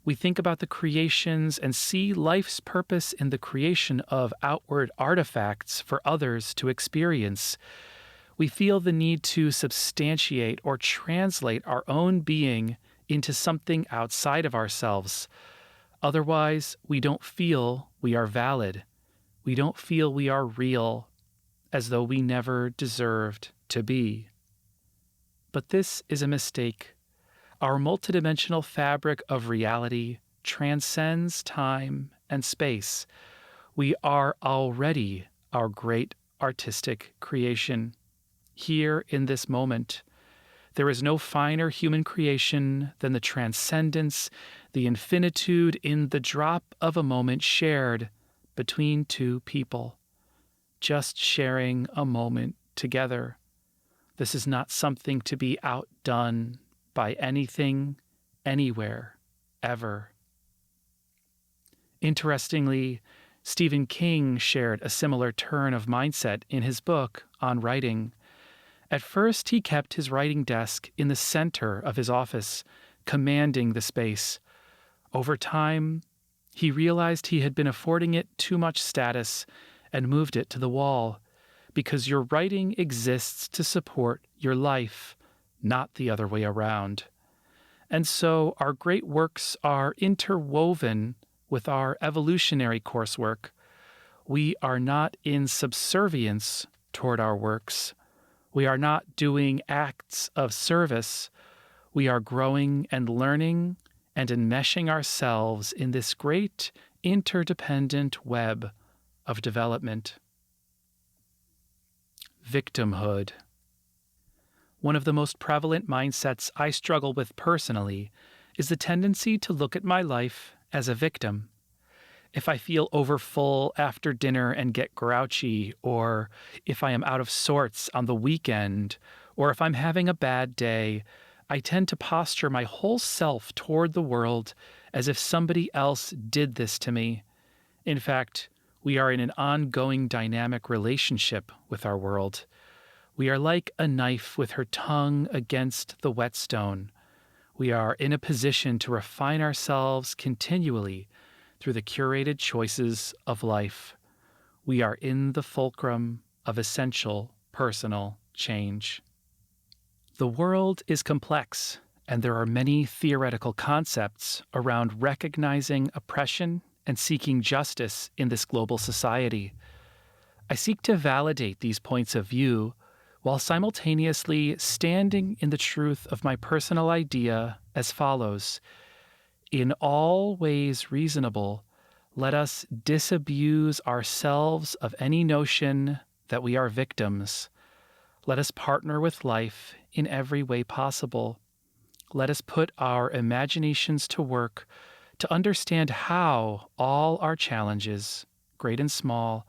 We think about the creations and see life's purpose in the creation of outward artifacts for others to experience. We feel the need to substantiate or translate our own being into something outside of ourselves. Otherwise, we don't feel we are valid. We don't feel we are real, as though we never deserved to be. But this is a mistake. Our multidimensional fabric of reality transcends time and space. We are already our great artistic creation. Here in this moment, there is no finer human creation than the transcendence, the infinitude in the drop of a moment shared between two people, just sharing a moment together. This is not something to be outdone by anything, anywhere, ever. Interestingly, Stephen King shared a similar turn of mindset in his book on writing. At first, he kept his writing desk in the center of his office, commanding the space. Over time, he realized he had been affording it too much status and moved it to the wall, because your writing exists to support your life, not the other way around. And so our great works are interwoven with our evolutionary coursework. We are not in subservience toward our works. We are not doing acts of service. We are growing and learning and enmeshing ourselves in this great interdependent web of development. Victimhood. One of the most prevalent mindsets I struggle with personally is the tendency to look at my life as a victim. If I feel overfull after dinner and get grouchy, or if I am out of sorts on the weekend, or if I'm having a bad day, I tend to posture my whole self toward the world as if somebody else did this to me. In fact, we are in an ongoing dynamic relationship with our world. We are like a knife with her tongue against the whetstone. We are in a position to refine ourselves continually through the curated choices of life. We are in the fulcrum of essential personal change. The world is complex, and there are many theoretical concepts around recognizing oppression and seeking justice in this global society. I seek to validate these points of view while simultaneously standing in the truth of my personal idea as follows: in all ways reasonable, let us disabuse ourselves of any notion that we are victims. Let us partner with life in every way possible. Let us put our imaginations to work to understand how all our challenges, great and small,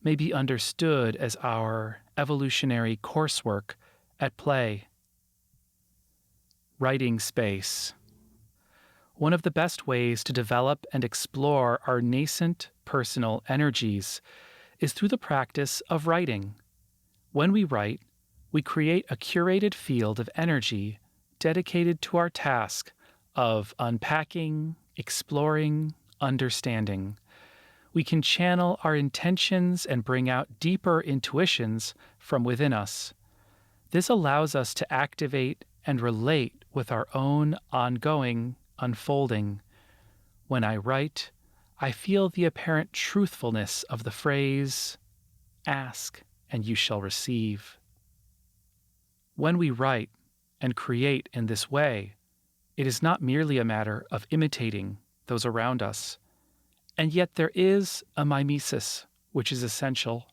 may be understood as our evolutionary coursework at play. Writing space. One of the best ways to develop and explore our nascent personal energies is through the practice of writing. When we write, we create a curated field of energy dedicated to our task of unpacking, exploring, understanding. We can channel our intentions and bring out deeper intuitions from within us. This allows us to activate and relate with our own ongoing unfolding. When I write, I feel the apparent truthfulness of the phrase, "Ask and you shall receive." When we write and create in this way, it is not merely a matter of imitating those around us. And yet there is a mimesis, which is essential.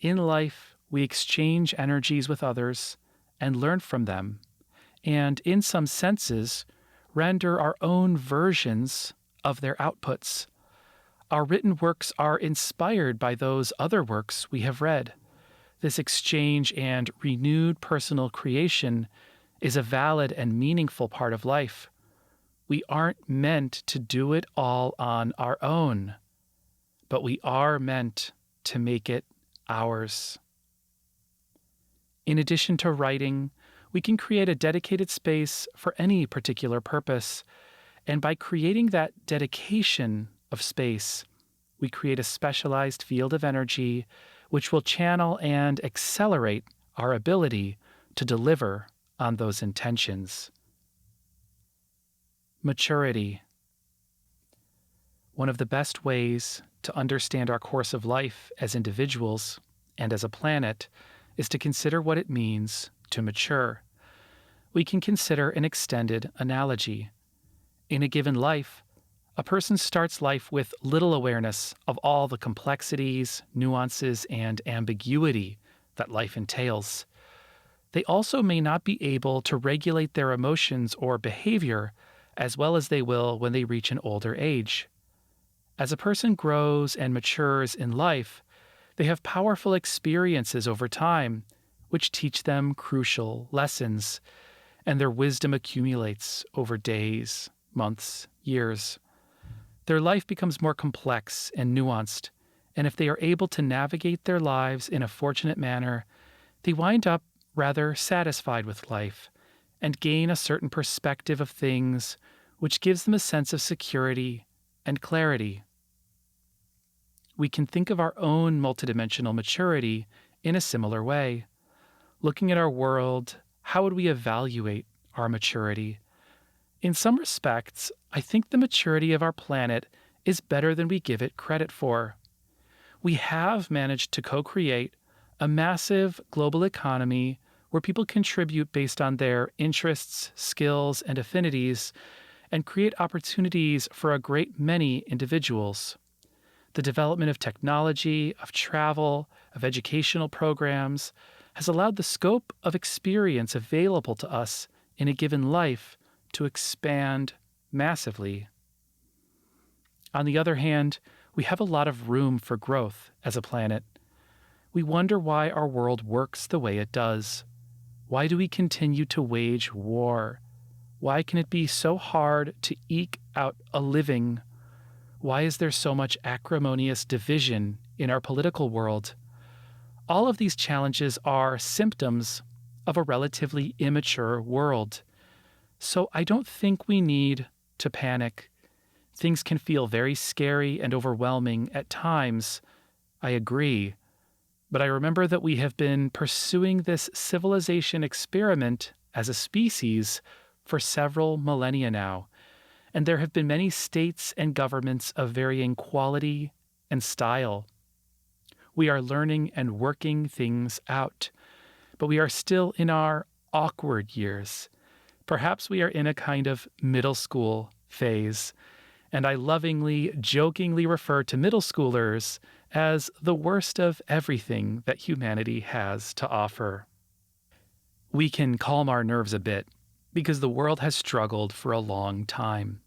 In life, we exchange energies with others and learn from them, and in some senses, render our own versions of their outputs. Our written works are inspired by those other works we have read. This exchange and renewed personal creation is a valid and meaningful part of life. We aren't meant to do it all on our own, but we are meant to make it ours. In addition to writing, we can create a dedicated space for any particular purpose, and by creating that dedication of space, we create a specialized field of energy which will channel and accelerate our ability to deliver on those intentions. Maturity. One of the best ways to understand our course of life as individuals and as a planet is to consider what it means to mature. We can consider an extended analogy. In a given life, a person starts life with little awareness of all the complexities, nuances, and ambiguity that life entails. They also may not be able to regulate their emotions or behavior as well as they will when they reach an older age. As a person grows and matures in life, they have powerful experiences over time, which teach them crucial lessons, and their wisdom accumulates over days, months, years. Their life becomes more complex and nuanced, and if they are able to navigate their lives in a fortunate manner, they wind up rather satisfied with life and gain a certain perspective of things which gives them a sense of security and clarity. We can think of our own multidimensional maturity in a similar way. Looking at our world, how would we evaluate our maturity? In some respects, I think the maturity of our planet is better than we give it credit for. We have managed to co-create a massive global economy where people contribute based on their interests, skills, and affinities, and create opportunities for a great many individuals. The development of technology, of travel, of educational programs has allowed the scope of experience available to us in a given life to expand massively. On the other hand, we have a lot of room for growth as a planet. We wonder why our world works the way it does. Why do we continue to wage war? Why can it be so hard to eke out a living? Why is there so much acrimonious division in our political world? All of these challenges are symptoms of a relatively immature world. So I don't think we need to panic. Things can feel very scary and overwhelming at times. I agree. But I remember that we have been pursuing this civilization experiment as a species for several millennia now, and there have been many states and governments of varying quality and style. We are learning and working things out, but we are still in our awkward years. Perhaps we are in a kind of middle school phase, and I lovingly, jokingly refer to middle schoolers as the worst of everything that humanity has to offer. We can calm our nerves a bit because the world has struggled for a long time.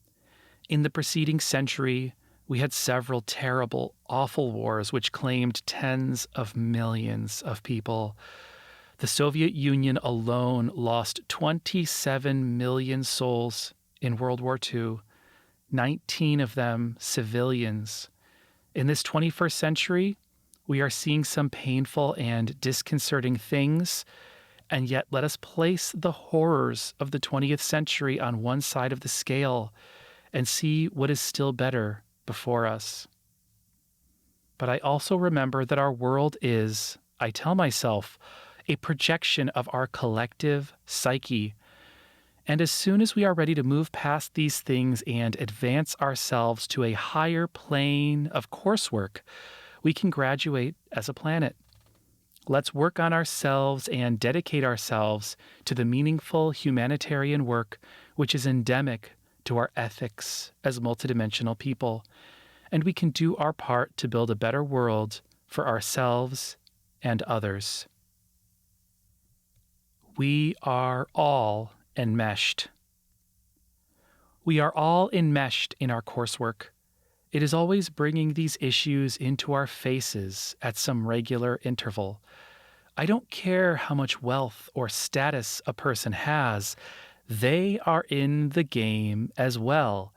In the preceding century, we had several terrible, awful wars which claimed tens of millions of people. The Soviet Union alone lost 27 million souls in World War II, 19 of them civilians. In this 21st century, we are seeing some painful and disconcerting things, and yet let us place the horrors of the 20th century on one side of the scale and see what is still better before us. But I also remember that our world is, I tell myself, a projection of our collective psyche. And as soon as we are ready to move past these things and advance ourselves to a higher plane of coursework, we can graduate as a planet. Let's work on ourselves and dedicate ourselves to the meaningful humanitarian work which is endemic to our ethics as multidimensional people, and we can do our part to build a better world for ourselves and others. We are all enmeshed. We are all enmeshed in our coursework. It is always bringing these issues into our faces at some regular interval. I don't care how much wealth or status a person has, they are in the game as well,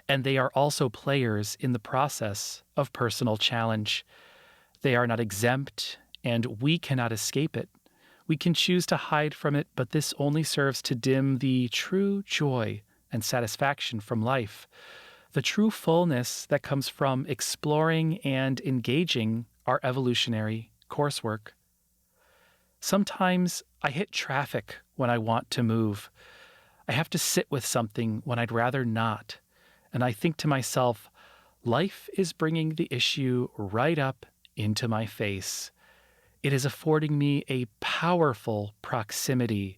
and they are also players in the process of personal challenge. They are not exempt, and we cannot escape it. We can choose to hide from it, but this only serves to dim the true joy and satisfaction from life, the true fullness that comes from exploring and engaging our evolutionary coursework. Sometimes I hit traffic when I want to move. I have to sit with something when I'd rather not. And I think to myself, life is bringing the issue right up into my face. It is affording me a powerful proximity.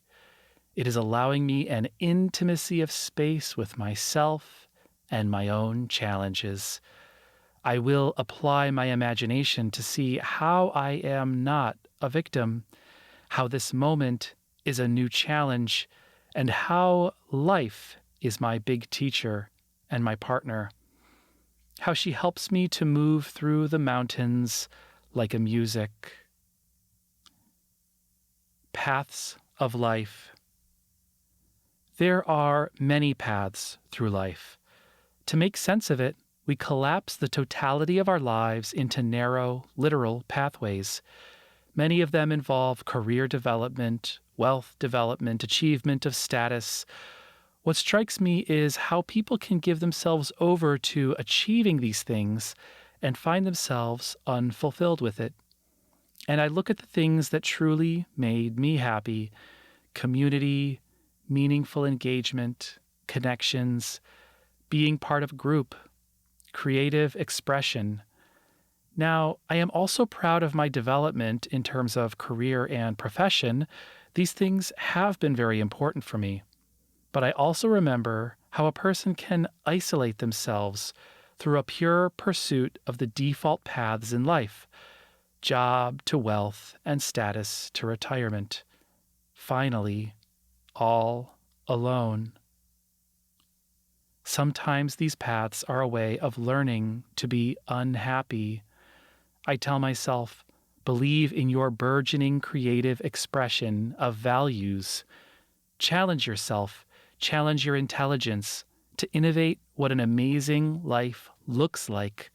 It is allowing me an intimacy of space with myself and my own challenges. I will apply my imagination to see how I am not a victim, how this moment is a new challenge, and how life is my big teacher and my partner. How she helps me to move through the mountains like a music. Paths of life. There are many paths through life. To make sense of it, we collapse the totality of our lives into narrow, literal pathways. Many of them involve career development, wealth development, achievement of status. What strikes me is how people can give themselves over to achieving these things and find themselves unfulfilled with it. And I look at the things that truly made me happy: community, meaningful engagement, connections, being part of a group, creative expression. Now, I am also proud of my development in terms of career and profession. These things have been very important for me. But I also remember how a person can isolate themselves through a pure pursuit of the default paths in life, job to wealth and status to retirement. Finally, all alone. Sometimes these paths are a way of learning to be unhappy. I tell myself, believe in your burgeoning creative expression of values. Challenge yourself, challenge your intelligence to innovate what an amazing life looks like.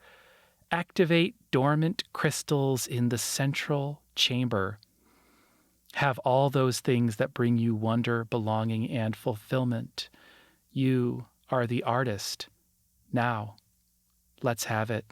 Activate dormant crystals in the central chamber. Have all those things that bring you wonder, belonging, and fulfillment. You are the artist. Now, let's have it.